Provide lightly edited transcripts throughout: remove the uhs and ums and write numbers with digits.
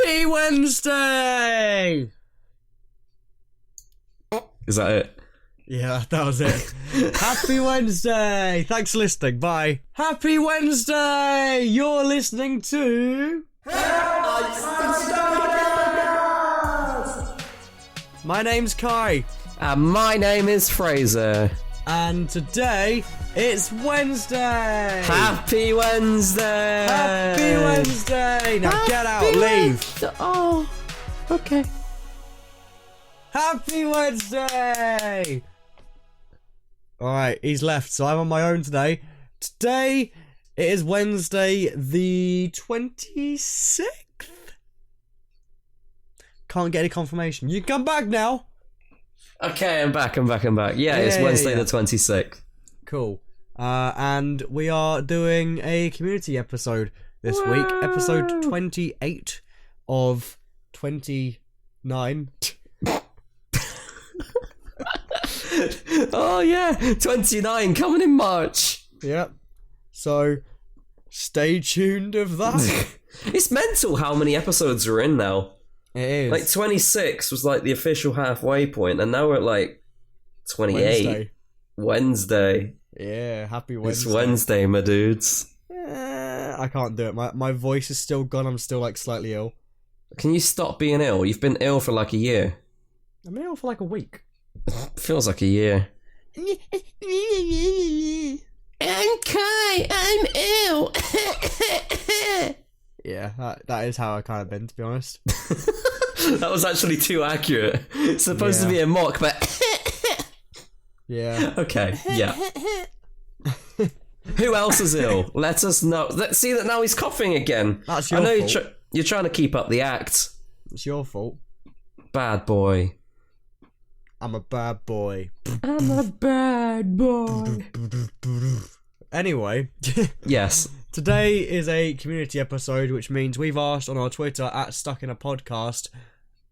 Happy Wednesday! Is that it? Yeah, that was it. Happy Wednesday! Thanks for listening. Bye. Happy Wednesday! You're listening to... My name's Kai. And my name is Fraser. And today, it's Wednesday! Happy Wednesday! Happy Wednesday! Now get out, leave! Oh, okay. Happy Wednesday! Alright, he's left, so I'm on my own today. Today, it is Wednesday the 26th? Can't get any confirmation. You come back now! Okay, I'm back. Yeah, it's Wednesday the 26th. Cool. And we are doing a community episode this week. Episode 28 of 29. Oh yeah, 29 coming in March. Yep. So, stay tuned of that. It's mental how many episodes we're in now. It is. Like 26 was like the official halfway point, and now we're at like 28. Wednesday. Yeah, happy Wednesday. It's Wednesday, my dudes. I can't do it. My voice is still gone. I'm still like slightly ill. Can you stop being ill? You've been ill for like a year. I'm ill for like a week. Feels like a year. I'm Kai. I'm ill. Yeah, that is how I kind of been, to be honest. That was actually too accurate. It's supposed to be a mock, but... Yeah. Okay, yeah. Who else is ill? Let us know. Let's see that now he's coughing again. That's your I know fault. you're trying to keep up the act. It's your fault. Bad boy. I'm a bad boy. I'm a bad boy. Anyway. Yes. Today is a community episode, which means we've asked on our Twitter at Stuck in a Podcast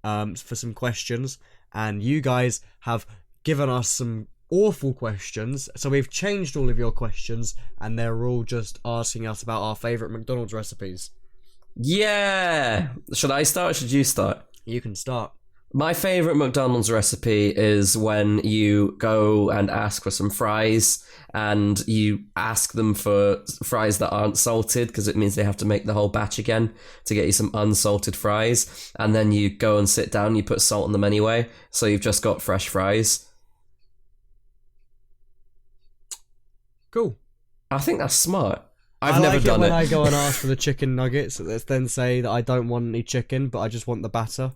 for some questions, and you guys have given us some awful questions, so we've changed all of your questions, and they're all just asking us about our favourite McDonald's recipes. Yeah! Should I start or should you start? You can start. My favourite McDonald's recipe is when you go and ask for some fries, and you ask them for fries that aren't salted, because it means they have to make the whole batch again to get you some unsalted fries, and then you go and sit down, you put salt on them anyway, so you've just got fresh fries. Cool. I think that's smart. I've I never like done it it. when I go and ask for the chicken nuggets, then say that I don't want any chicken, but I just want the batter.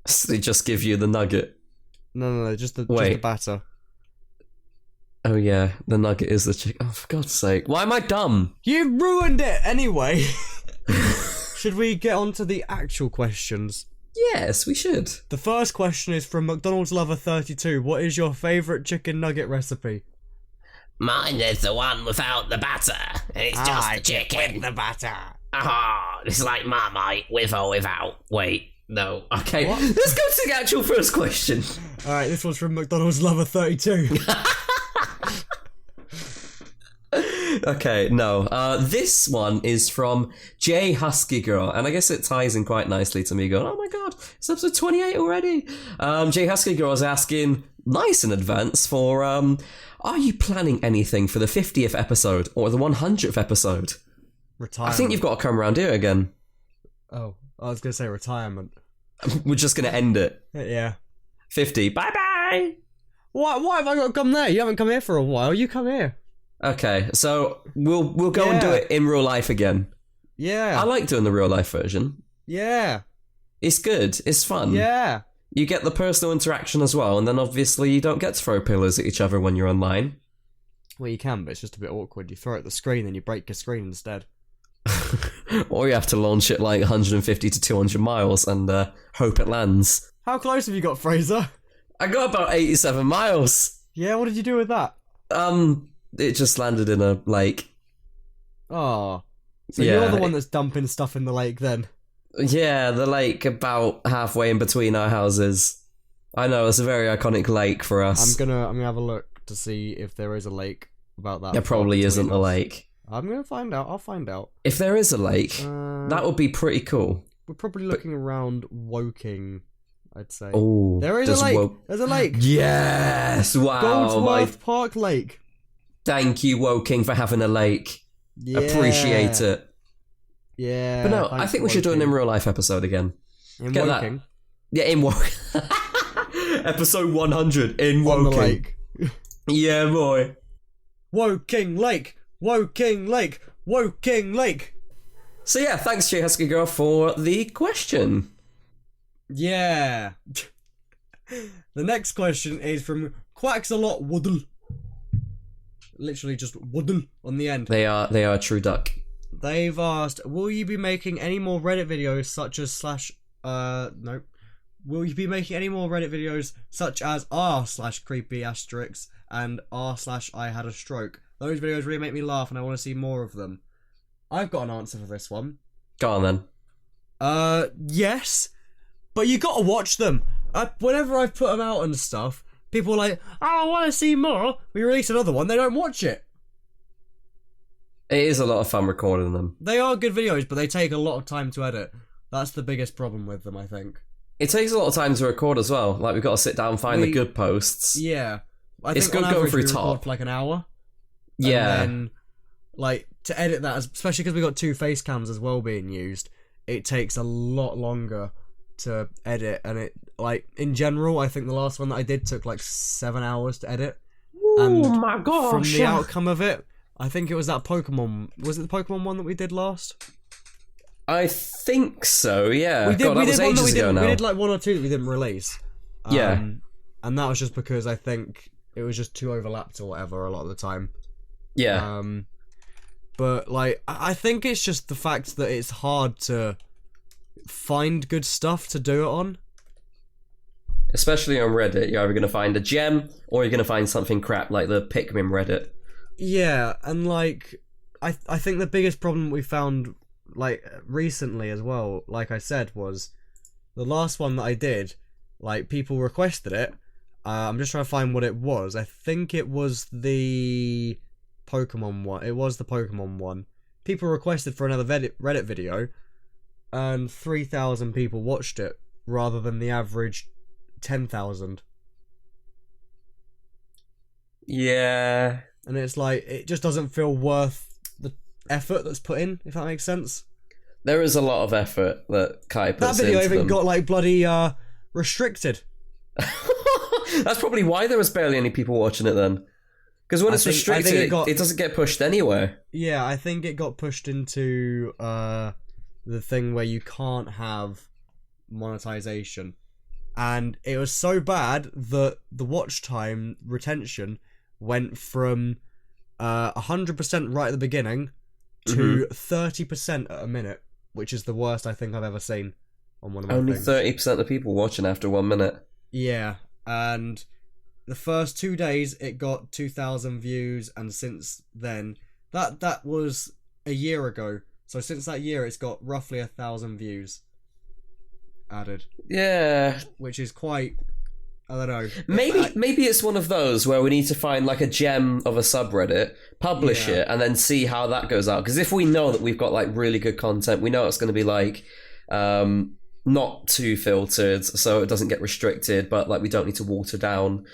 So they just give you the nugget. No, just the batter. Oh yeah, the nugget is the chicken. Oh, for God's sake. Why am I dumb? You ruined it anyway. Should we get on to the actual questions? Yes, we should. The first question is from McDonald's Lover 32. What is your favourite chicken nugget recipe? Mine is the one without the batter, and it's just the chicken. With the batter. Ah, it's like Marmite with or without. Wait, no. Okay, What? let's go to the actual first question. Alright, this one's from McDonald's Lover 32. Okay, no. This one is from J Husky Girl, and I guess it ties in quite nicely to me going, oh my god, it's episode 28 already. J Husky Girl is asking, nice in advance, for, are you planning anything for the 50th episode or the 100th episode? Retirement. I think you've got to come around here again. Oh, I was going to say retirement. We're just going to end it. Yeah. 50. Bye-bye! Why have I got to come there? You haven't come here for a while. You come here. Okay, so we'll go and do it in real life again. Yeah. I like doing the real life version. Yeah. It's good. It's fun. Yeah. You get the personal interaction as well, and then obviously you don't get to throw pillows at each other when you're online. Well, you can, but it's just a bit awkward. You throw it at the screen and you break your screen instead. Or you have to launch it like 150 to 200 miles and hope it lands. How close have you got, Fraser? I got about 87 miles. Yeah, what did you do with that? It just landed in a lake. Oh. So Yeah. you're the one that's dumping stuff in the lake then? Yeah, the lake about halfway in between our houses. I know, it's a very iconic lake for us. I'm gonna have a look to see if there is a lake about that. There probably isn't a lake. I'm gonna find out. I'll find out. If there is a lake, that would be pretty cool. we're probably looking around Woking, I'd say. Oh, There is a lake. There's a lake. Yes! Wow. Goldsworth Park Lake. Thank you, Woking, for having a lake. Yeah. Appreciate it. Yeah. But no, I think we should do an in real life episode again. In Get Woking. that. Yeah, in Woking. Episode 100 in On the Woking. lake. Yeah, boy. Woking Lake. Woking Lake. Woking Lake. So yeah, thanks, Jay Husky Girl, for the question. Yeah. The next question is from Quacks-a-Lot Waddle. Literally just Waddle on the end. They are a true duck. They've asked, will you be making any more Reddit videos such as no. Will you be making any more Reddit videos such as r/creepy asterisks and r/I had a stroke? Those videos really make me laugh and I want to see more of them. I've got an answer for this one. Go on then. Yes. But you gotta watch them. Whenever I've put them out and stuff, people are like, oh, I want to see more. We release another one, they don't watch it. It is a lot of fun recording them. They are good videos, but they take a lot of time to edit. That's the biggest problem with them, I think. It takes a lot of time to record as well. Like, we've got to sit down and find the good posts. Yeah. I It's think good on going average through we record top. for like an hour. Yeah. And then, like, to edit that, especially because we got 2 face cams as well being used, it takes a lot longer to edit. And it, like, in general, I think the last one that I did took like 7 hours to edit. Oh my gosh. From the outcome of it, I think it was that Pokemon. Was it the Pokemon one that we did last? I think so, yeah. We did. God, that We was did one that ages we ago didn't. now. We did like 1 or 2 that we didn't release. Yeah. And that was just because I think it was just too overlapped or whatever a lot of the time. Yeah. But like, I think it's just the fact that it's hard to find good stuff to do it on. Especially on Reddit, you're either going to find a gem or you're going to find something crap like the Pikmin Reddit. Yeah, and like, I think the biggest problem we found like recently as well, like I said, was the last one that I did. Like, people requested it. I'm just trying to find what it was. I think it was the Pokemon one. It was the Pokemon one. People requested for another Reddit video, and 3,000 people watched it rather than the average 10,000. Yeah. And it's like, it just doesn't feel worth the effort that's put in, if that makes sense. There is a lot of effort that Kai puts That video into even them. got like bloody restricted. That's probably why there was barely any people watching it then. Because when I it's think restricted, it it doesn't get pushed anywhere. Yeah, I think it got pushed into the thing where you can't have monetization. And it was so bad that the watch time retention went from 100% right at the beginning to 30% at a minute, which is the worst I think I've ever seen on one of my Only things. 30% of people watching after 1 minute. Yeah, and the first 2 days it got 2,000 views, and since then, that was a year ago. So since that year, it's got roughly 1,000 views added, Yeah. which is quite, I don't know. Maybe it's one of those where we need to find like a gem of a subreddit, publish Yeah. it, and then see how that goes out. Because if we know that we've got like really good content, we know it's going to be like not too filtered, so it doesn't get restricted, but like we don't need to water down.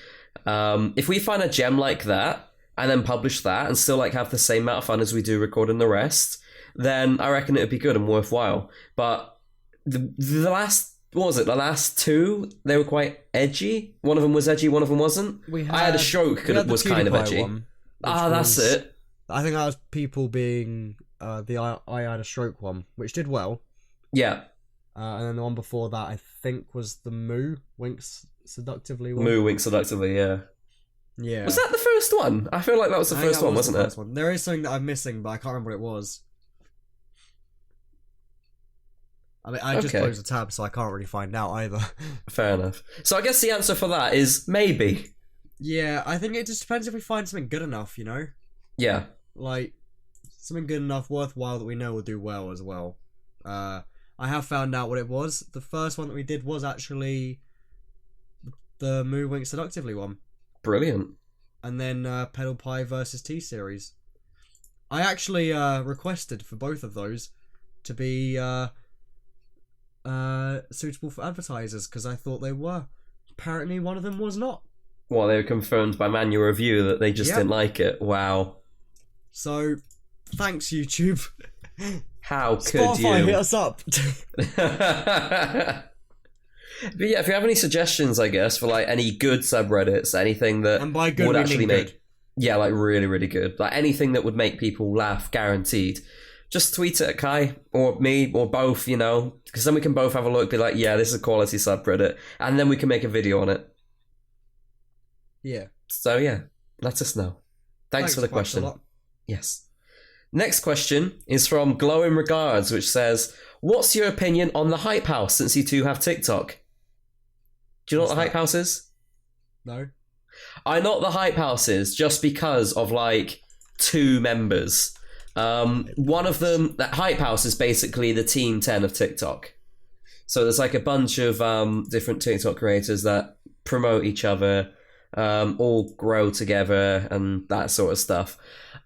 If we find a gem like that and then publish that and still like have the same amount of fun as we do recording the rest, then I reckon it'd be good and worthwhile. But the last, what was it? The last 2, they were quite edgy. One of them was edgy, one of them wasn't. I had a stroke because it was kind of edgy. That's it. I think that was people being the I had a stroke one, which did well. Yeah. And then the one before that, I think, was the Moo Winks Seductively one. Moo Wink Seductively, yeah. Yeah. Was that the first one? I feel like that was the I think first that one, was wasn't the it? first one. There is something that I'm missing, but I can't remember what it was. I mean, I just Okay. closed the tab, so I can't really find out either. Fair enough. So I guess the answer for that is maybe. Yeah, I think it just depends if we find something good enough, you know? Yeah. Like, something good enough, worthwhile, that we know will do well as well. I have found out what it was. The first one that we did was actually the Moo Wink Seductively one. Brilliant. And then Pedal Pie versus T-Series. I actually requested for both of those to be suitable for advertisers because I thought they were. Apparently, one of them was not. Well, they were confirmed by manual review that they just didn't like it. Wow. So, thanks, YouTube. How could Spotify, you? hit us up. But yeah, if you have any suggestions, I guess, for like any good subreddits, anything that And by good, would we actually mean make good. yeah, like really, really good, like anything that would make people laugh, guaranteed. Just tweet it at Kai or me or both, you know, because then we can both have a look, be like, yeah, this is a quality subreddit, and then we can make a video on it. Yeah. So yeah, let us know. Thanks for the question. a lot. Yes. Next question is from Glowing Regards, which says, "What's your opinion on the Hype House? Since you two have TikTok." Do you know what the Hype House is? No. I know what the Hype House is just because of like 2 members. One of them, that Hype House is basically the Team 10 of TikTok. So there's like a bunch of different TikTok creators that promote each other, all grow together and that sort of stuff.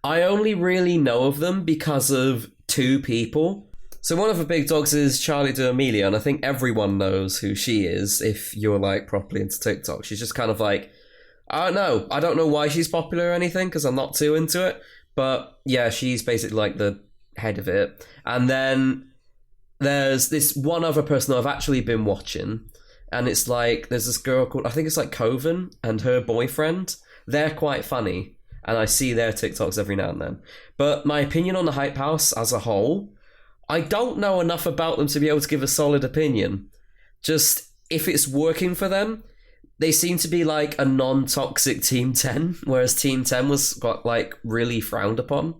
I only really know of them because of 2 people. So one of the big dogs is Charlie D'Amelio, and I think everyone knows who she is if you're like properly into TikTok. She's just kind of like, I don't know why she's popular or anything because I'm not too into it. But yeah, she's basically like the head of it. And then there's this one other person I've actually been watching, and it's like there's this girl called, I think it's like Coven, and her boyfriend. They're quite funny, and I see their TikToks every now and then. But my opinion on the Hype House as a whole, I don't know enough about them to be able to give a solid opinion. Just if it's working for them, they seem to be like a non-toxic Team 10, whereas Team 10 was got like really frowned upon.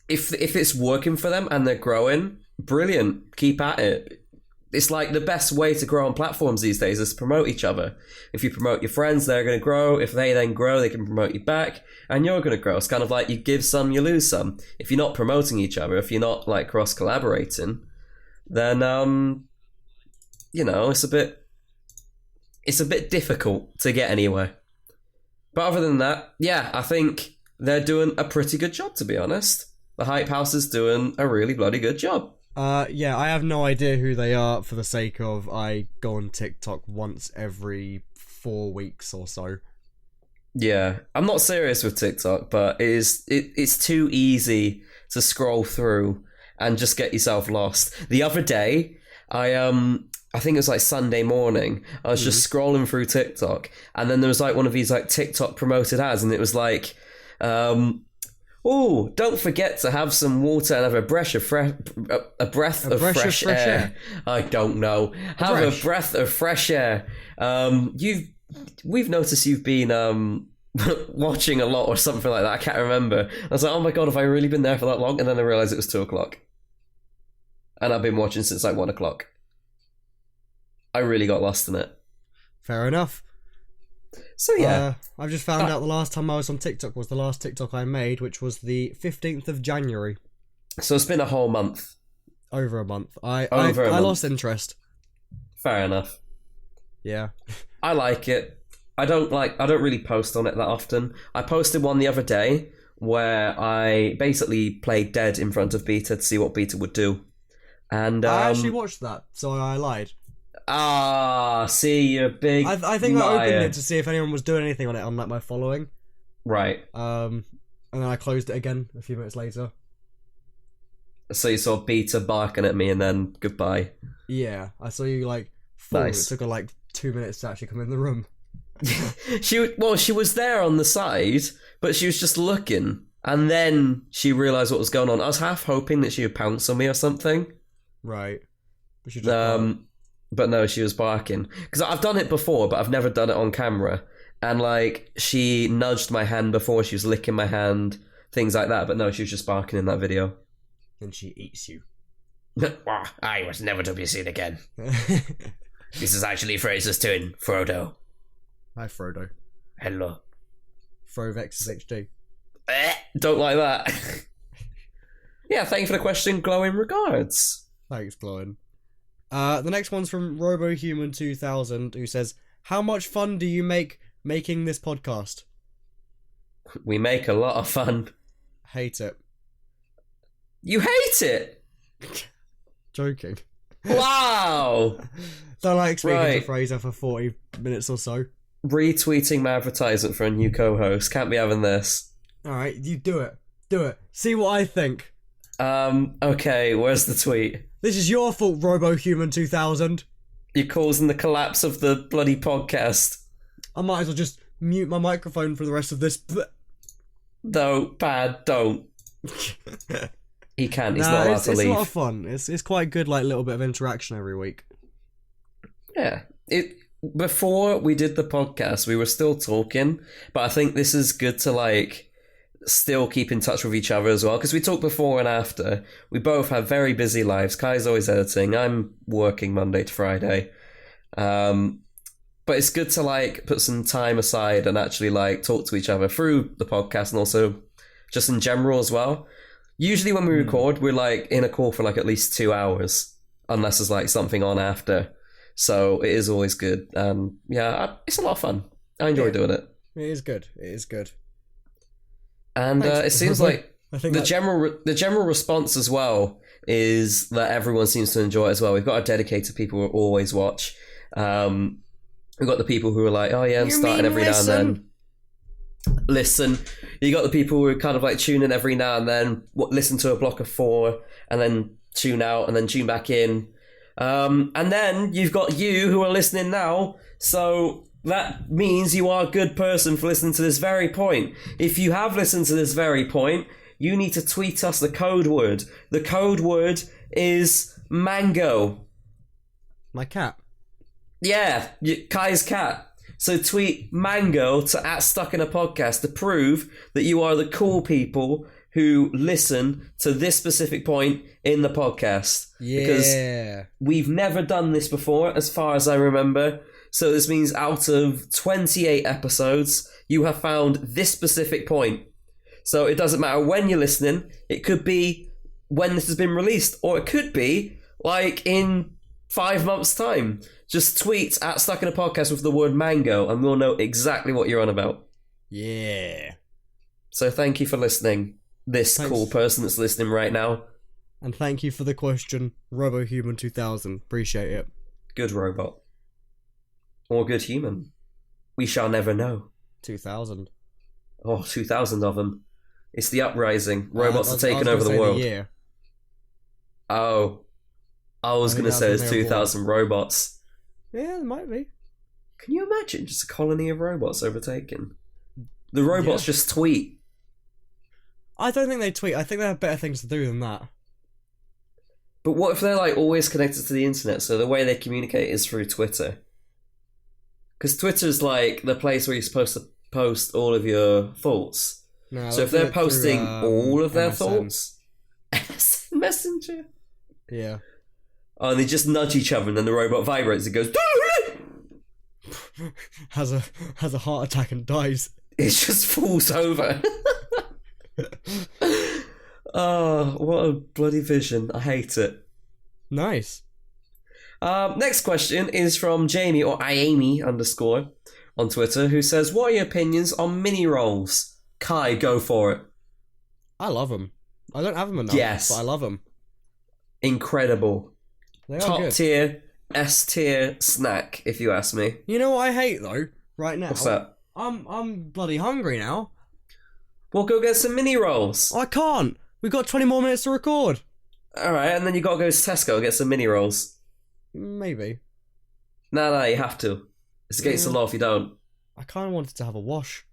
If it's working for them and they're growing, brilliant. Keep at it. It's like the best way to grow on platforms these days is to promote each other. If you promote your friends, they're going to grow. If they then grow, they can promote you back, and you're going to grow. It's kind of like you give some, you lose some. If you're not promoting each other, if you're not like cross collaborating, then you know, it's a bit difficult to get anywhere. But other than that, yeah, I think they're doing a pretty good job, to be honest. The Hype House is doing a really bloody good job. Yeah, I have no idea who they are for the sake of I go on TikTok once every 4 weeks or so. Yeah, I'm not serious with TikTok, but it's too easy to scroll through and just get yourself lost. The other day, I think it was like Sunday morning, I was just scrolling through TikTok, and then there was like one of these like TikTok promoted ads, and it was like, oh, don't forget to have some water and have a breath of fresh air. I don't know. Have a breath of fresh air. We've noticed you've been watching a lot or something like that. I can't remember. I was like, oh my god, have I really been there for that long? And then I realised it was 2:00. And I've been watching since like 1:00. I really got lost in it. Fair enough. So yeah. I've just found out the last time I was on TikTok was the last TikTok I made, which was the 15th of January. So it's been a whole month. Over a month. I month. lost interest. Fair enough. Yeah. I like it. I don't really post on it that often. I posted one the other day where I basically played dead in front of Beta to see what Beta would do. And I actually watched that, so I lied. See, you're a big I think liar. I opened it to see if anyone was doing anything on it on like my following. Right. And then I closed it again a few minutes later. So you saw Beta barking at me and then goodbye. Yeah, I saw you like fall. Nice. It took her like 2 minutes to actually come in the room. She was there on the side, but she was just looking, and then she realised what was going on. I was half hoping that she would pounce on me or something. Right. But she just but no, she was barking. Because I've done it before, but I've never done it on camera. And like, she nudged my hand before, she was licking my hand, things like that. But no, she was just barking in that video. And she eats you. I was never to be seen again. This is actually Fraser's twin, Frodo. Hi, Frodo. Hello. Frovex is HD. Don't like that. Yeah, thank you for the question. Glowing regards. Thanks, Glowing. The next one's from RoboHuman2000, who says, how much fun do you make making this podcast? We make a lot of fun. Hate it. You hate it? Joking. Wow! Don't like speaking to Right. Fraser for 40 minutes or so. Retweeting my advertisement for a new co-host. Can't be having this. Alright, you do it. Do it. See what I think. Okay, where's the tweet? This is your fault, RoboHuman 2000. You're causing the collapse of the bloody podcast. I might as well just mute my microphone for the rest of this. No, Pad, don't. He can't, he's Nah, not allowed it's to a leave. lot of fun. It's quite good, like, little bit of interaction every week. Yeah. Before we did the podcast, we were still talking, but I think this is good to, like, still keep in touch with each other as well, because we talk before and after. We both have very busy lives. Kai's always editing. I'm working Monday to Friday. But it's good to, like, put some time aside and actually, like, talk to each other through the podcast and also just in general as well. Usually when we record, we're, like, in a call for, like, at least 2 hours, unless there's, like, something on after. So it is always good. Yeah, it's a lot of fun. I enjoy doing it. It is good. It is good. And Thanks. it seems like I think the general response as well is that everyone seems to enjoy it as well. We've got our dedicated people who always watch. We've got the people who are like, oh yeah, I'm starting every now and then. Listen. You got the people who are kind of like tune in every now and then, listen to a block of 4, and then tune out, and then tune back in. And then you've got you who are listening now, so that means you are a good person for listening to this very point. If you have listened to this very point, you need to tweet us the code word. The code word is mango. My cat. Yeah, Kai's cat. So tweet mango to @StuckInAPodcast to prove that you are the cool people who listen to this specific point in the podcast. Yeah. Because we've never done this before, as far as I remember. So this means out of 28 episodes, you have found this specific point. So it doesn't matter when you're listening. It could be when this has been released, or it could be like in 5 months' time. Just tweet @StuckInAPodcast with the word mango, and we'll know exactly what you're on about. Yeah. So thank you for listening, this Thanks. cool person that's listening right now. And thank you for the question, RoboHuman 2000. Appreciate it. Good robot. Or good human. We shall never know. 2000. Oh, 2,000 of them. It's the uprising. Robots are taking I over was gonna the say world. year. Oh. I was I going think to say that's there's when they were 2,000 robots. Yeah, it might be. Can you imagine just a colony of robots overtaken? The robots just tweet. I don't think they tweet. I think they have better things to do than that. But what if they're like always connected to the internet, so the way they communicate is through Twitter? Because Twitter's like the place where you're supposed to post all of your thoughts. No, So if they'll do they're it through, posting all of their MSN. thoughts... MSN Messenger? Yeah. Oh, and they just nudge each other and then the robot vibrates and goes... has a heart attack and dies. It just falls over. Oh, what a bloody vision. I hate it. Nice. Next question is from Jamie, or IAMI _ on Twitter, who says, what are your opinions on mini rolls? Kai, go for it. I love them. I don't have them enough, Yes. but I love them. Incredible. They are Top good. tier, S tier snack, if you ask me. You know what I hate though? Right now, What's that? I'm bloody hungry now. Well, go get some mini rolls. I can't. We've got 20 more minutes to record. Alright, and then you gotta go to Tesco and get some mini rolls. Maybe. No, you have to. It's against the law if you don't. I kind of wanted to have a wash.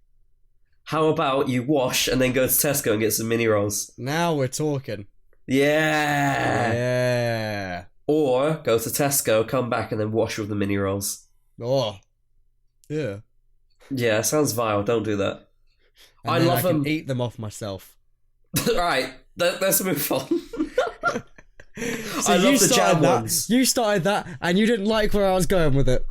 How about you wash and then go to Tesco and get some mini rolls? Now we're talking. Yeah! Yeah. Or go to Tesco, come back, and then wash with the mini rolls. Oh. Yeah. Yeah, sounds vile. Don't do that. And I then love I can them. eat them off myself. Right, let's move on. So I you love the started jam that. ones. You started that, and you didn't like where I was going with it.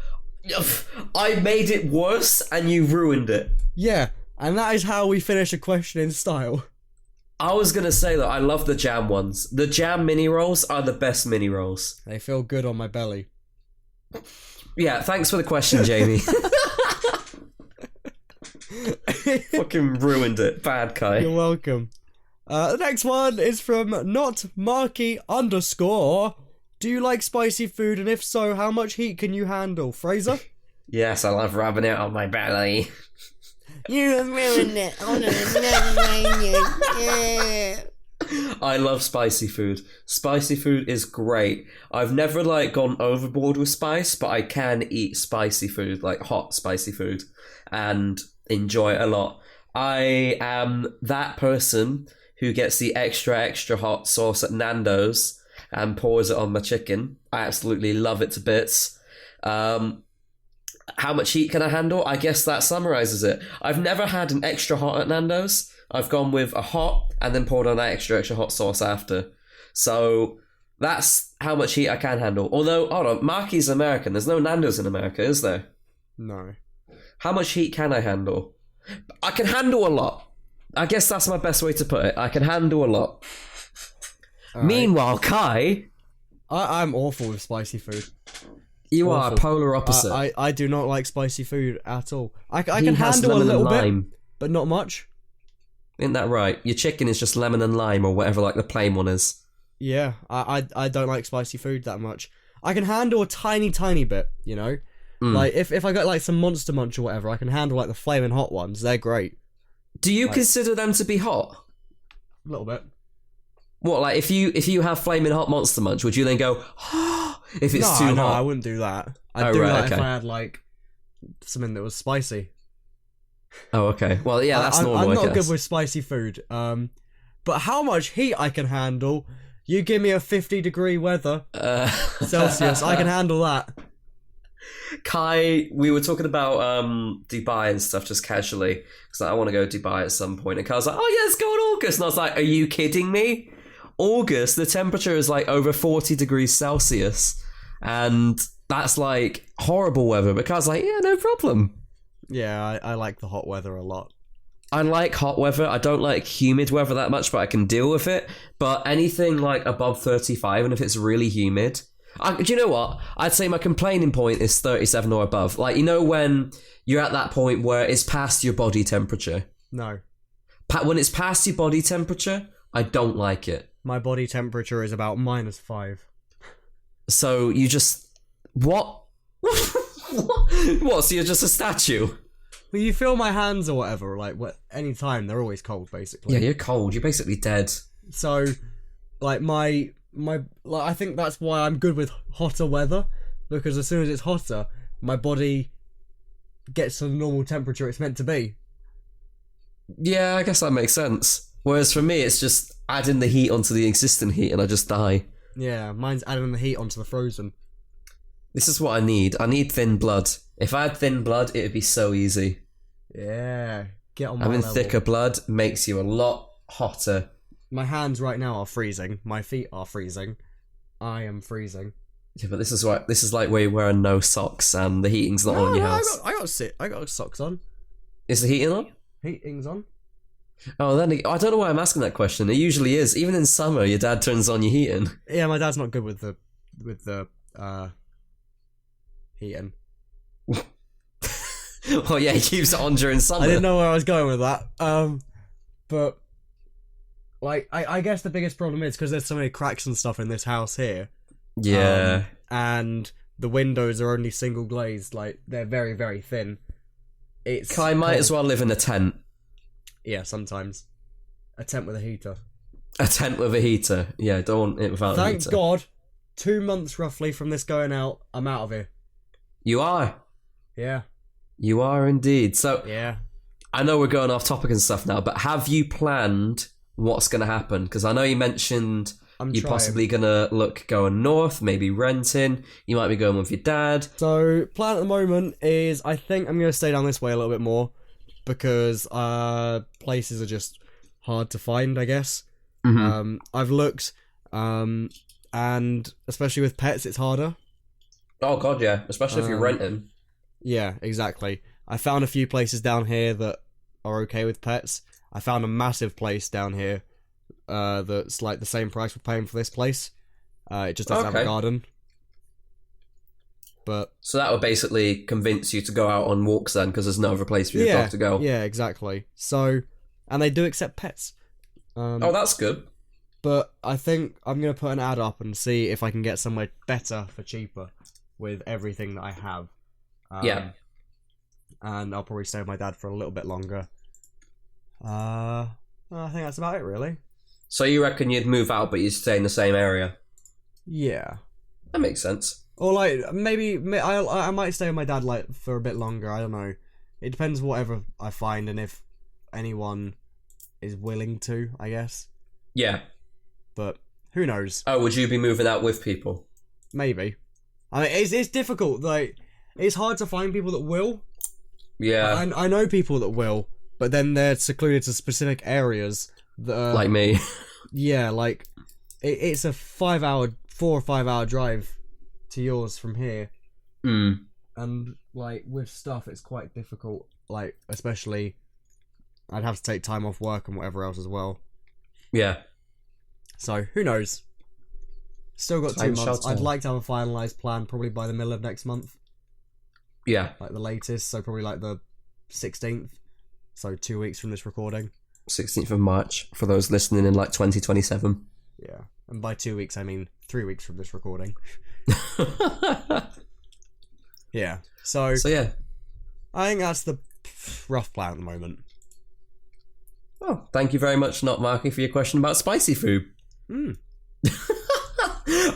I made it worse, and you ruined it. Yeah, and that is how we finish a question in style. I was gonna say that I love the jam ones. The jam mini rolls are the best mini rolls. They feel good on my belly. Yeah, thanks for the question, Jamie. Fucking ruined it. Bad Kai. You're welcome. The next one is from notmarky_. Do you like spicy food? And if so, how much heat can you handle? Fraser? Yes, I love rubbing it on my belly. You have ruined it. I love spicy food. Spicy food is great. I've never like gone overboard with spice, but I can eat spicy food, like hot spicy food, and enjoy it a lot. I am that person who gets the extra hot sauce at Nando's and pours it on my chicken. I absolutely love it to bits. How much heat can I handle? I guess that summarizes it. I've never had an extra hot at Nando's. I've gone with a hot and then poured on that extra hot sauce after. So that's how much heat I can handle. Although, hold on, Marky's American. There's no Nando's in America, is there? No. How much heat can I handle? I can handle a lot. I guess that's my best way to put it. I can handle a lot. All right. Meanwhile, Kai... I'm awful with spicy food. You Awful. are polar opposite. I do not like spicy food at all. I He can has handle a lemon and little bit, lime. but not much. Isn't that right? Your chicken is just lemon and lime or whatever like the plain one is. Yeah, I don't like spicy food that much. I can handle a tiny bit, you know? Like, if I got like some Monster Munch or whatever, I can handle like the flaming hot ones. They're great. Do you consider them to be hot? A little bit. What, like if you have flaming hot Monster Munch, would you then go, if it's too No, hot? I wouldn't do that. I'd Oh, do right, that if okay. I had like something that was spicy. Oh, okay. Well, yeah, that's normal, I'm I not guess. good with spicy food. But how much heat I can handle? You give me a 50-degree weather Celsius, I can handle that. Kai, we were talking about Dubai and stuff just casually because I want to go to Dubai at some point, and Kai was like, "Oh yeah, let's go in August," and I was like, "Are you kidding me? August, the temperature is like over 40 degrees Celsius, and that's like horrible weather." But Kai's like, "Yeah, no problem." Yeah, I like the hot weather a lot. I like hot weather. I don't like humid weather that much, but I can deal with it. But anything like above 35, and if it's really humid, do you know what? I'd say my complaining point is 37 or above. Like, you know when you're at that point where it's past your body temperature? No. When it's past your body temperature, I don't like it. My body temperature is about -5. So you just... What? What? So you're just a statue? Well, you feel my hands or whatever, like, any time, they're always cold, basically. Yeah, you're cold. You're basically dead. So, like, my I think that's why I'm good with hotter weather, because as soon as it's hotter, my body gets to the normal temperature it's meant to be. Yeah, I guess that makes sense. Whereas for me, it's just adding the heat onto the existing heat and I just die. Yeah, mine's adding the heat onto the frozen. This is what I need. I need thin blood. If I had thin blood, it would be so easy. Yeah, get on my Having level. thicker blood makes you a lot hotter. My hands right now are freezing. My feet are freezing. I am freezing. Yeah, but this is like where you're wearing no socks and the heating's not on in your house. I got socks on. Is the heating on? Heating's on. Oh, then I don't know why I'm asking that question. It usually is. Even in summer, your dad turns on your heating. Yeah, my dad's not good with the heating. Well, yeah, he keeps it on during summer. I didn't know where I was going with that. But like, I guess the biggest problem is because there's so many cracks and stuff in this house here. Yeah. And the windows are only single glazed. Like, they're very, very thin. It's Kai might cold. as well live in a tent. Yeah, sometimes. A tent with a heater. A tent with a heater. Yeah, don't want it without a Thank heater. God, 2 months roughly from this going out, I'm out of here. You are. Yeah. You are indeed. So, Yeah. I know we're going off topic and stuff now, but have you planned what's going to happen? Because I know you mentioned I'm you're trying. possibly going to look going north, maybe renting. You might be going with your dad. So, plan at the moment is I think I'm going to stay down this way a little bit more because places are just hard to find, I guess. Mm-hmm. I've looked, and especially with pets, it's harder. Oh, God, yeah. Especially if you're renting. Yeah, exactly. I found a few places down here that are okay with pets. I found a massive place down here that's like the same price we're paying for this place. It just doesn't have a garden. But So that would basically convince you to go out on walks then, because there's no other place for your dog to go. Yeah, exactly. So, and they do accept pets. Oh, that's good. but I think I'm going to put an ad up and see if I can get somewhere better for cheaper with everything that I have. Yeah. And I'll probably stay with my dad for a little bit longer. I think that's about it, really. So you reckon you'd move out, but you'd stay in the same area? Yeah. That makes sense. Or like maybe I might stay with my dad like for a bit longer. I don't know. It depends whatever I find and if anyone is willing to, I guess. Yeah. But who knows? Oh, would you be moving out with people? Maybe. I mean, it's difficult. Like, it's hard to find people that will. Yeah. I know people that will, but then they're secluded to specific areas that are, Like me. Yeah, like it's a 4 or 5 hour drive to yours from here. And like with stuff, it's quite difficult. Like especially, I'd have to take time off work and whatever else as well. Yeah. So who knows? Still got 2 months. I'd like to have a finalised plan probably by the middle of next month. Yeah. Like the latest, so probably like the 16th. So 2 weeks from this recording. 16th of March, for those listening in like 2027. Yeah. And by 2 weeks, I mean 3 weeks from this recording. Yeah. So yeah. I think that's the rough plan at the moment. Oh, thank you very much, Not Marky, for your question about spicy food. I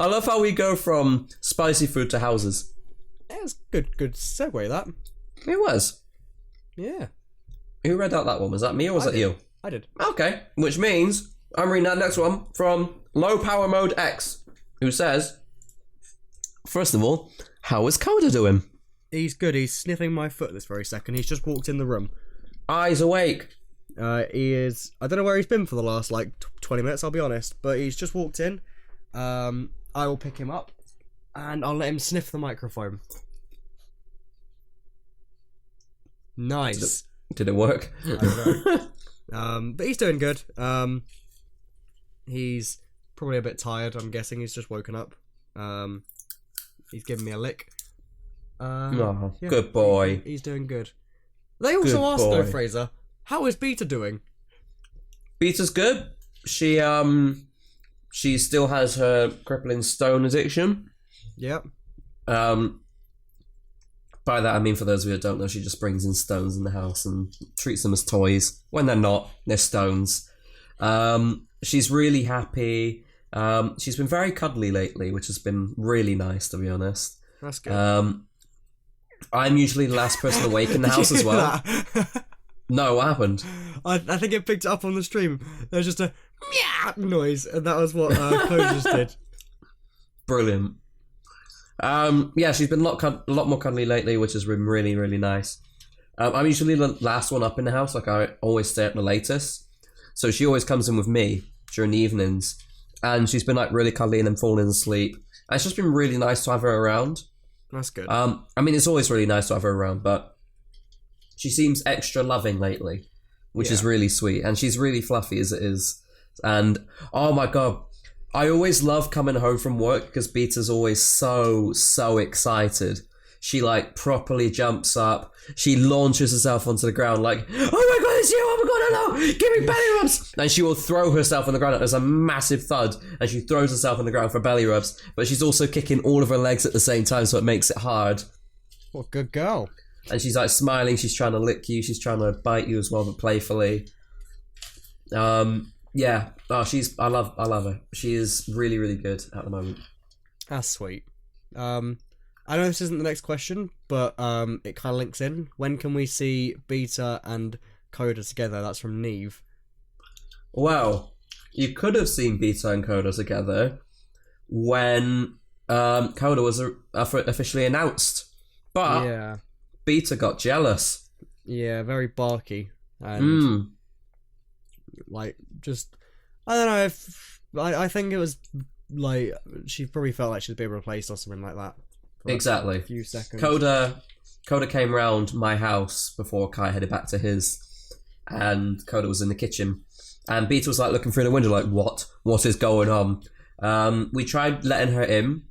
love how we go from spicy food to houses. Yeah, it's good segue, that. It was. Yeah. Who read out that one? Was that me or was that you? I did. Okay, which means I'm reading that next one from Low Power Mode X, who says, first of all, how is Coda doing? He's good. He's sniffing my foot this very second. He's just walked in the room. Eyes awake. He is... I don't know where he's been for the last, 20 minutes, I'll be honest. But he's just walked in. I will pick him up. And I'll let him sniff the microphone. Nice. Did it work? I don't know. But he's doing good. He's probably a bit tired, I'm guessing. He's just woken up. He's giving me a lick. Oh, yeah, good boy. He's doing good. They also asked, though, Fraser, how is Beta doing? Beta's good. She still has her crippling stone addiction. Yep. By that I mean, for those of you who don't know, she just brings in stones in the house and treats them as toys. When they're not, they're stones. She's really happy. She's been very cuddly lately, which has been really nice, to be honest. That's good. I'm usually the last person awake in the house as well. No, what happened? I think it picked it up on the stream. There was just a meow noise, and that was what Chloe just did. Brilliant. Yeah, she's been a lot more cuddly lately, which has been really, really nice. I'm usually the last one up in the house. Like, I always stay up the latest. So she always comes in with me during the evenings. And she's been, really cuddly and then falling asleep. And it's just been really nice to have her around. That's good. I mean, it's always really nice to have her around, but she seems extra loving lately, which is really sweet. And she's really fluffy as it is. And, oh my God, I always love coming home from work because Beta's always so excited. She properly jumps up. She launches herself onto the ground like, oh my God, it's you! Oh my God, hello! Give me belly rubs! And she will throw herself on the ground. There's a massive thud, and she throws herself on the ground for belly rubs. But she's also kicking all of her legs at the same time, so it makes it hard. What a good girl. And she's smiling. She's trying to lick you. She's trying to bite you as well, but playfully. Yeah. Oh, I love her. She is really, really good at the moment. That's sweet. I know this isn't the next question, but it kind of links in. When can we see Beta and Coda together? That's from Neve. Well, you could have seen Beta and Coda together when Coda was officially announced. But yeah. Beta got jealous. Yeah, very barky. And just... I don't know if... I think it was, she probably felt like she'd be replaced or something like that. Exactly. A few seconds. Coda came round my house before Kai headed back to his, and Coda was in the kitchen, and Beta was looking through the window what is going on? We tried letting her in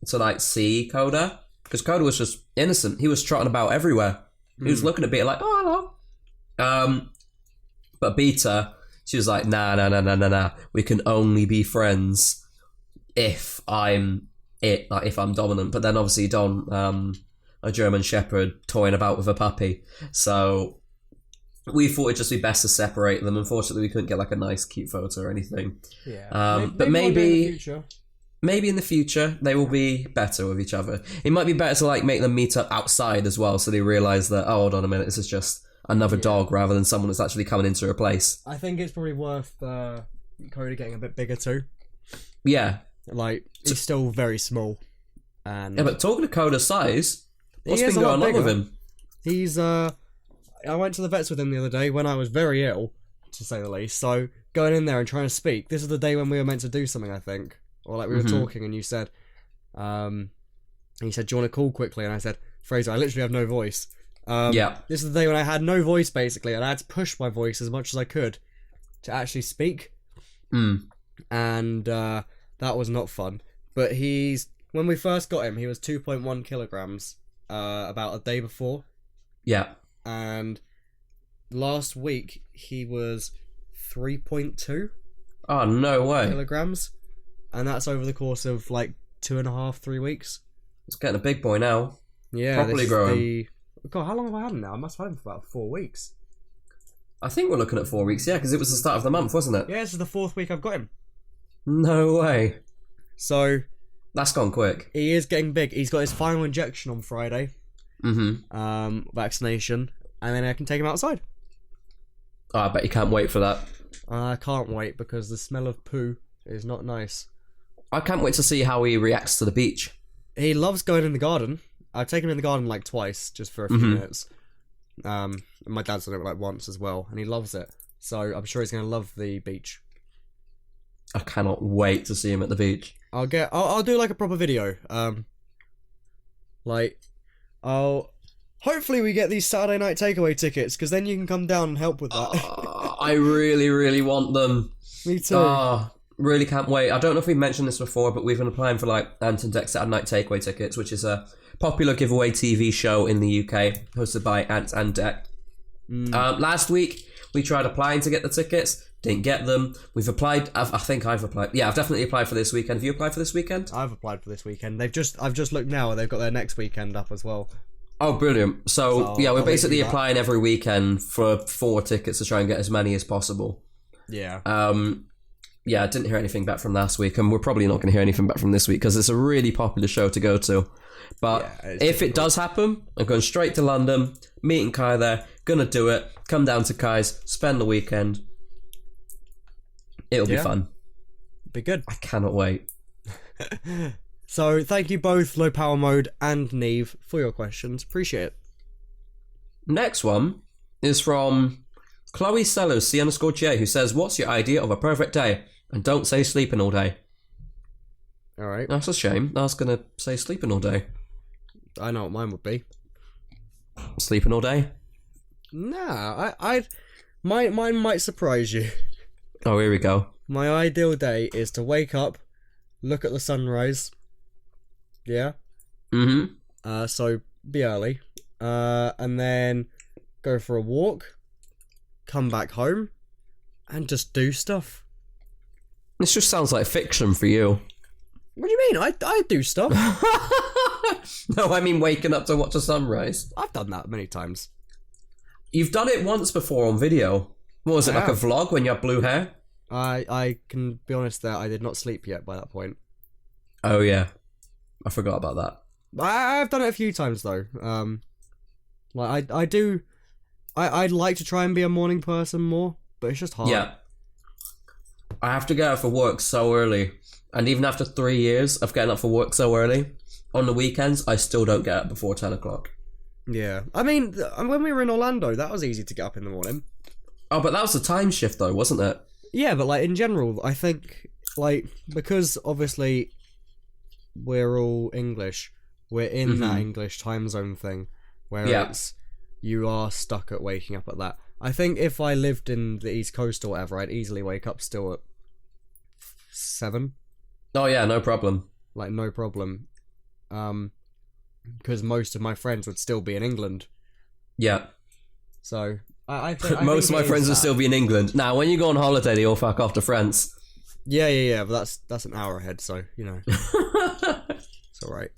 to see Coda, because Coda was just innocent. He was trotting about everywhere. He was looking at Beta oh hello. But Beta, She was like, nah. We can only be friends if I'm if I'm dominant. But then obviously Don, a German Shepherd, toying about with a puppy. So we thought it'd just be best to separate them. Unfortunately, we couldn't get like a nice, cute photo or anything. Yeah. But maybe maybe in the future they will be better with each other. It might be better to like make them meet up outside as well, so they realise that, oh, hold on a minute, this is just another dog rather than someone that's actually coming into a place. I think it's probably worth Cody getting a bit bigger too. Yeah. Like, he's still very small. And yeah, but talking to Coda's size, what's He is been a lot going on with bigger. him? he's I went to the vets with him the other day when I was very ill, to say the least. So going in there and trying to speak. This is the day when we were meant to do something, I think, or like we were talking, and you said, do you want to call quickly? And I said, Fraser, I literally have no voice. Yeah. This is the day when I had no voice basically, and I had to push my voice as much as I could to actually speak. And that was not fun. But when we first got him, he was 2.1 kilograms about a day before. Yeah. And last week he was 3.2 Oh, no way. kilograms, and that's over the course of like 2.5-3 weeks. It's getting a big boy now. Yeah, Properly this is growing. God, how long have I had him now? I must have had him for about 4 weeks. I think we're looking at 4 weeks, yeah, because it was the start of the month, wasn't it? Yeah, this is the 4th week I've got him. No way. So That's gone quick. he is getting big. He's got his final injection on Friday. Vaccination, and then I can take him outside. Oh, I bet you can't wait for that. I can't wait because the smell of poo is not nice. I can't wait to see how he reacts to the beach. He loves going in the garden. I've taken him in the garden like twice, just for a few minutes. And my dad's done it like once as well, and he loves it. So I'm sure he's going to love the beach. I cannot wait to see him at the beach. I'll do like a proper video. Hopefully we get these Saturday night takeaway tickets, because then you can come down and help with that. I really, really want them. Me too. Really can't wait. I don't know if we've mentioned this before, but we've been applying for like Ant and Dec Saturday Night Takeaway tickets, which is a popular giveaway TV show in the UK, hosted by Ant and Dec. Last week, we tried applying to get the tickets, didn't get them. We've applied. I think I've applied. Yeah, I've definitely applied for this weekend. Have you applied for this weekend? I've applied for this weekend. I've just looked now, and they've got their next weekend up as well. Oh, brilliant. So yeah, we're I'll basically let you applying every weekend for 4 tickets to try and get as many as possible. Yeah. Yeah, I didn't hear anything back from last week, and we're probably not going to hear anything back from this week because it's a really popular show to go to. But if it does happen, I'm going straight to London, meeting Kai there, gonna do it, come down to Kai's, spend the weekend. It'll be fun. Be good. I cannot wait. So thank you both, Low Power Mode and Neve, for your questions. Appreciate it. Next one is from Chloe Sellers, C_J, who says, what's your idea of a perfect day? And don't say sleeping all day. Alright. That's a shame. I was going to say sleeping all day. I know what mine would be. Sleeping all day? Nah, mine might surprise you. Oh, here we go. My ideal day is to wake up, look at the sunrise. Yeah? So be early. And then go for a walk, come back home, and just do stuff. This just sounds like fiction for you. What do you mean? I do stuff. No, I mean waking up to watch the sunrise. I've done that many times. You've done it once before on video. What was it, like a vlog when you had blue hair? I can be honest that I did not sleep yet by that point. Oh, yeah. I forgot about that. I've done it a few times, though. I'd like to try and be a morning person more, but it's just hard. Yeah. I have to get up for work so early. And even after 3 years of getting up for work so early, on the weekends, I still don't get up before 10 o'clock. Yeah. I mean, when we were in Orlando, that was easy to get up in the morning. Oh, but that was a time shift, though, wasn't it? Yeah, but, like, in general, I think, like, because, obviously, we're all English, we're in that English time zone thing, where you are stuck at waking up at that. I think if I lived in the East Coast or whatever, I'd easily wake up still at 7. Oh, yeah, no problem. Like, no problem. Because most of my friends would still be in England. Yeah. So, I think Most of it my is friends will that. still be in England. Now, when you go on holiday, they all fuck off to France. Yeah, but that's an hour ahead, so you know it's all right.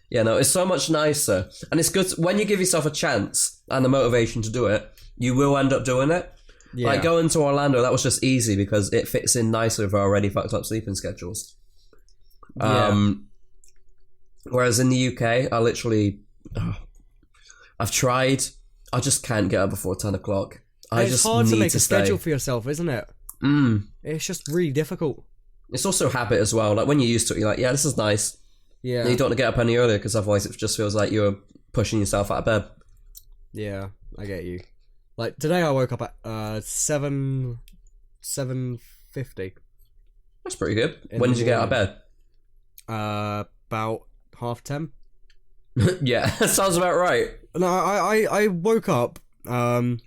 Yeah, no, it's so much nicer, and it's good when you give yourself a chance and the motivation to do it. You will end up doing it. Yeah. Like going to Orlando, that was just easy because it fits in nicely with our already fucked up sleeping schedules. Yeah. Whereas in the UK, I literally, I've tried. I just can't get up before 10 o'clock. It's hard to make a schedule for yourself, isn't it? It's just really difficult. It's also a habit as well. Like when you're used to it, you're like, yeah, this is nice. Yeah. And you don't want to get up any earlier because otherwise it just feels like you're pushing yourself out of bed. Yeah, I get you. Like today, I woke up at 7:50. That's pretty good. When did you get out of bed? About 10:30. Yeah, sounds about right. No, I woke up, dealt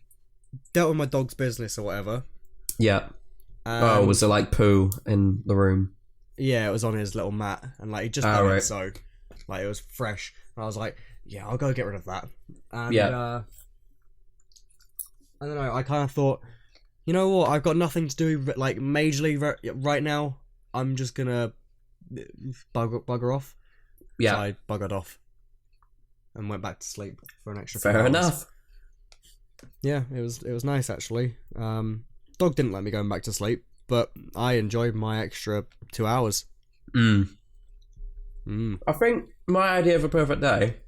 with my dog's business or whatever. Yeah. Was there like poo in the room? Yeah, it was on his little mat, and like he just done it, so like it was fresh. And I was like, yeah, I'll go get rid of that. And I don't know. I kind of thought, you know what? I've got nothing to do like majorly right now. I'm just gonna bugger off. Yeah, so I buggered off and went back to sleep for an extra. Fair enough. Yeah, it was nice actually. Dog didn't let me go back to sleep, but I enjoyed my extra 2 hours. I think my idea of a perfect day,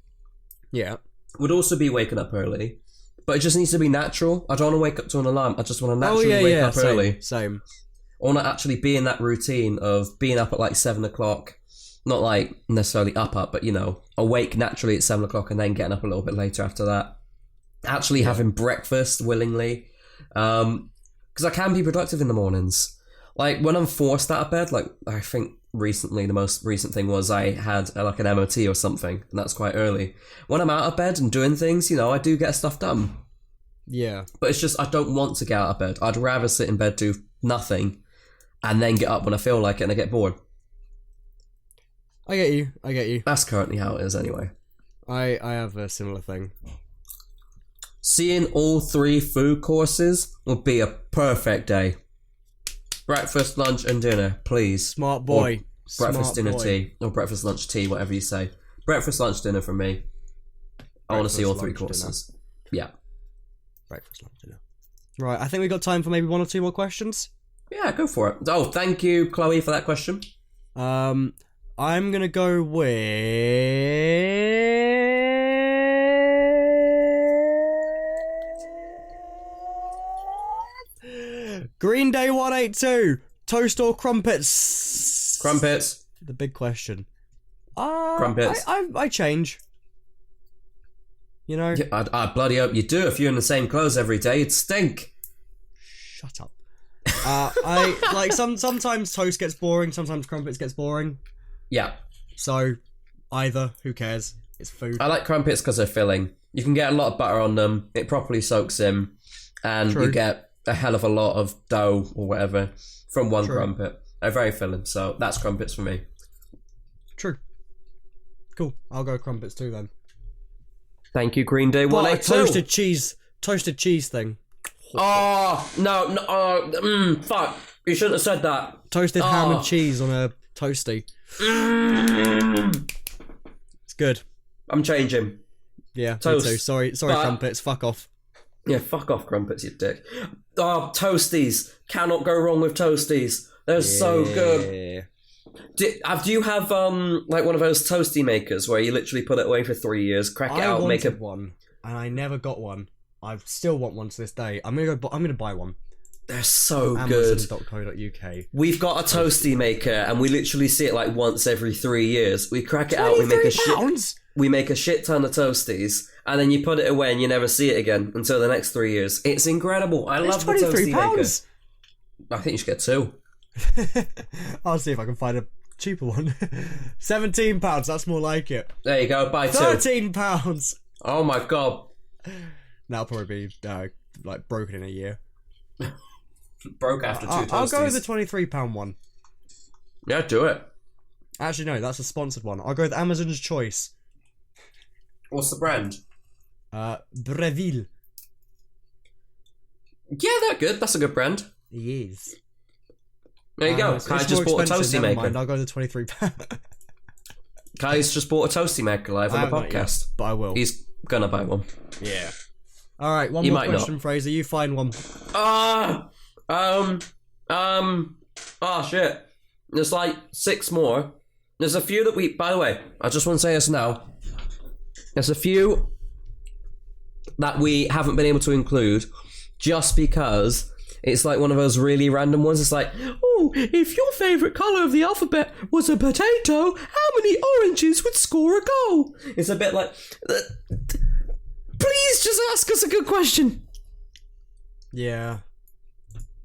would also be waking up early, but it just needs to be natural. I don't want to wake up to an alarm. I just want to naturally wake up early. Same. I want to actually be in that routine of being up at like 7 o'clock. Not like necessarily up, but you know, awake naturally at 7 o'clock and then getting up a little bit later after that. Actually having breakfast willingly. Because I can be productive in the mornings. Like when I'm forced out of bed, like I think recently the most recent thing was I had like an MOT or something, and that's quite early. When I'm out of bed and doing things, you know, I do get stuff done. Yeah. But it's just I don't want to get out of bed. I'd rather sit in bed, do nothing, and then get up when I feel like it and I get bored. I get you. That's currently how it is anyway. I have a similar thing. Seeing all 3 food courses would be a perfect day. Breakfast, lunch, and dinner, please. Smart boy. Breakfast, dinner, tea. Or breakfast, lunch, tea, whatever you say. Breakfast, lunch, dinner for me. I want to see all 3 courses. Yeah. Breakfast, lunch, dinner. Right, I think we got time for maybe 1 or 2 more questions. Yeah, go for it. Oh, thank you, Chloe, for that question. I'm gonna go with Green Day 182. Toast or crumpets? Crumpets. The big question. Crumpets. I change. You know? Yeah, I bloody hope you do. If you're in the same clothes every day, it'd stink. Shut up. I like sometimes toast gets boring, sometimes crumpets gets boring. Yeah. So either, who cares? It's food. I like crumpets because they're filling. You can get a lot of butter on them. It properly soaks in, and you get a hell of a lot of dough or whatever from one crumpet. They're very filling, so that's crumpets for me. True. Cool. I'll go crumpets too then. Thank you, Green Day 182. Toasted cheese thing. Oh no! Fuck! You shouldn't have said that. Toasted ham and cheese on a toasty. It's good. I'm changing. Yeah, Toast. me too. Sorry, crumpets. Fuck off. Yeah, fuck off, crumpets, you dick. Oh, toasties. Cannot go wrong with toasties. They're so good. Do you have like one of those toasty makers where you literally put it away for 3 years, crack it out, make it one, and I never got one. I still want one to this day. I'm gonna buy one. They're so good. Amazon.co.uk. We've got a toasty maker, and we literally see it like once every 3 years. We crack it out. We make a shit ton of toasties, and then you put it away, and you never see it again until the next 3 years. It's incredible. I love the toasty maker. I think you should get 2. I'll see if I can find a cheaper one. £17. That's more like it. There you go. Buy 2. £13. Oh my god. That'll probably be like broken in a year. Broke after 2 toasties. I'll go with the £23 one. Yeah, do it. Actually, no, that's a sponsored one. I'll go with Amazon's Choice. What's the brand? Breville. Yeah, they're good. That's a good brand. He is. There you go. It's Kai more just bought a expensive, toasty never maker. mind, I'll go to the 23 Kai's just bought a toasty maker live on the Not yet, podcast. but I will. He's gonna buy one. Yeah. All right, one You more might question, not. Fraser. You find one. Shit. There's like 6 more. There's a few that we, by the way, I just want to say this now. There's a few that we haven't been able to include just because it's like one of those really random ones. It's like, oh, if your favourite colour of the alphabet was a potato, how many oranges would score a goal? It's a bit like, please just ask us a good question. Yeah.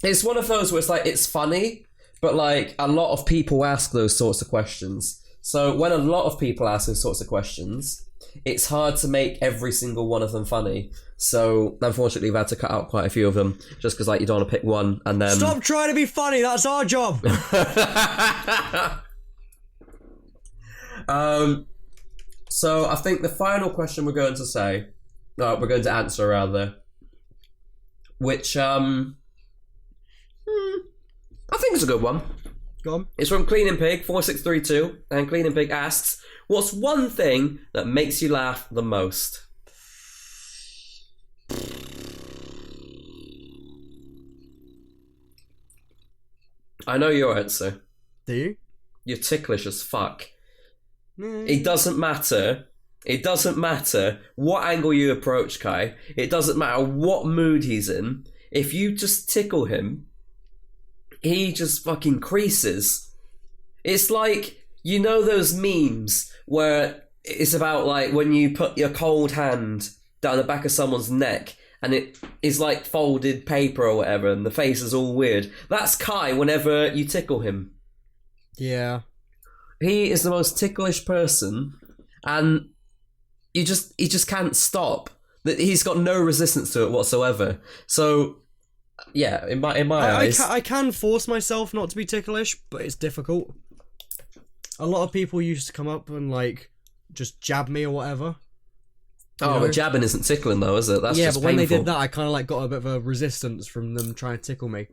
It's one of those where it's like, it's funny, but like a lot of people ask those sorts of questions. So when a lot of people ask those sorts of questions, it's hard to make every single one of them funny. So unfortunately, we've had to cut out quite a few of them just because like you don't want to pick one and then Stop trying to be funny. That's our job. So I think the final question we're going to answer rather, which I think is a good one. Go on. It's from Cleaning Pig 4632, and Cleaning Pig asks, "What's one thing that makes you laugh the most?" I know your answer. Do you? You're ticklish as fuck. Mm. It doesn't matter. It doesn't matter what angle you approach Kai. It doesn't matter what mood he's in. If you just tickle him, he just fucking creases. It's like, you know those memes where it's about like when you put your cold hand down the back of someone's neck and it is like folded paper or whatever and the face is all weird. That's Kai whenever you tickle him. Yeah. He is the most ticklish person and he just can't stop. He's got no resistance to it whatsoever. So yeah, in my eyes, I can force myself not to be ticklish, but it's difficult. A lot of people used to come up and like just jab me or whatever. Oh, but jabbing isn't tickling though, is it? That's yeah, just but when they painful. did that, I kind of like got a bit of a resistance from them trying to tickle me.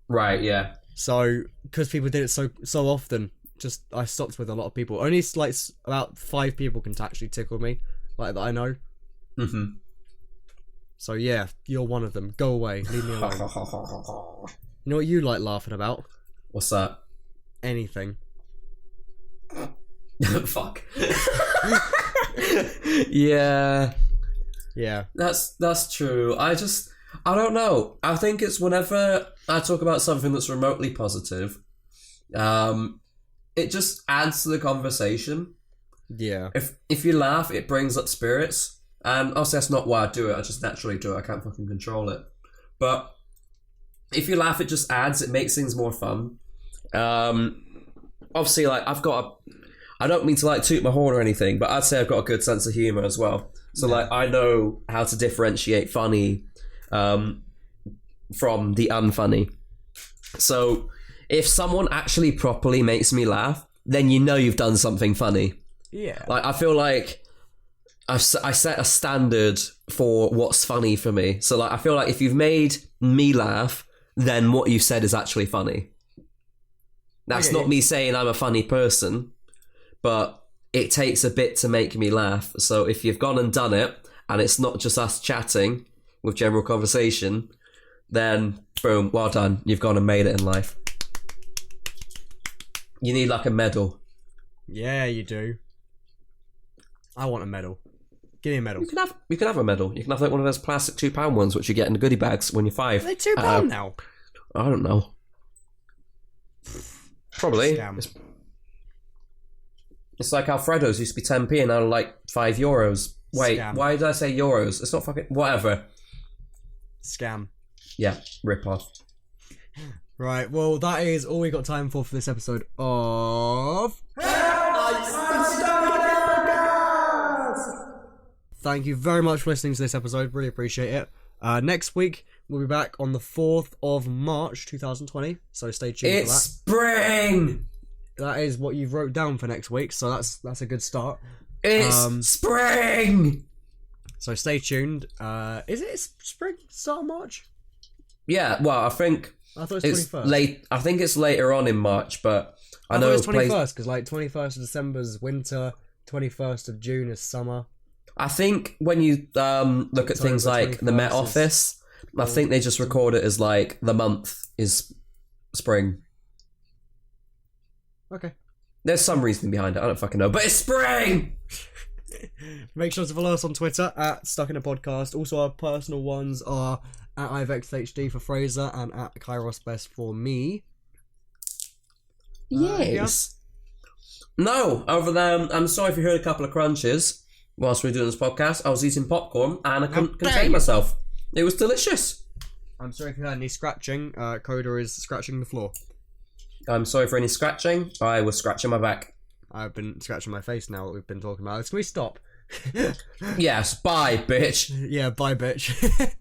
Right, yeah. So because people did it so often, just I stopped with a lot of people. Only like about 5 people can actually tickle me, like that I know. Mm-hmm. So yeah, you're one of them. Go away, leave me alone. You know what you like laughing about? What's that? Anything. Fuck. Yeah. Yeah. That's true. I don't know. I think it's whenever I talk about something that's remotely positive, it just adds to the conversation. Yeah. If you laugh, it brings up spirits. And obviously that's not why I do it, I just naturally do it, I can't fucking control it. But if you laugh, it just adds, it makes things more fun. Obviously, like, I don't mean to, like, toot my horn or anything, but I'd say I've got a good sense of humour as well. So, like, I know how to differentiate funny from the unfunny. So, if someone actually properly makes me laugh, then you know you've done something funny. Yeah. Like, I feel like I set a standard for what's funny for me. So, like, I feel like if you've made me laugh, then what you've said is actually funny. That's not me saying I'm a funny person, but it takes a bit to make me laugh. So if you've gone and done it, and it's not just us chatting with general conversation, then boom, well done. You've gone and made it in life. You need like a medal. Yeah, you do. I want a medal. Give me a medal. You can have a medal. You can have like one of those plastic £2 ones which you get in the goodie bags when you're 5. Are they £2 now? I don't know. Probably. Scam. It's like Alfredo's used to be 10p and now like €5. Wait, Scam. why did I say euros? It's not fucking whatever. Scam. Yeah, rip off. Right, well, that is all we got time for this episode of... Thank you very much for listening to this episode. Really appreciate it. Next week, we'll be back on the 4th of March 2020, so stay tuned for that. It's spring! That is what you've wrote down for next week, so that's a good start. It's spring! So stay tuned. Is it spring? Start of March? Yeah, well, I think I thought it's 21st. late. I think it's later on in March, but I thought know it was 21st because like 21st of December is winter, 21st of June is summer. I think when you look at things like the Met Office, I think they just record it as like the month is spring. Okay. There's some reason behind it. I don't fucking know, but it's spring. Make sure to follow us on Twitter at Stuck in a Podcast. Also, our personal ones are at IVexHD for Fraser and at KairosBest for me. Yes. No, other than I'm sorry if you heard a couple of crunches whilst we were doing this podcast. I was eating popcorn and I couldn't contain myself. It was delicious. I'm sorry if you heard any scratching. Coda is scratching the floor. I'm sorry for any scratching. I was scratching my back. I've been scratching my face now that we've been talking about this. Can we stop? Yes, bye, bitch. Yeah, bye, bitch.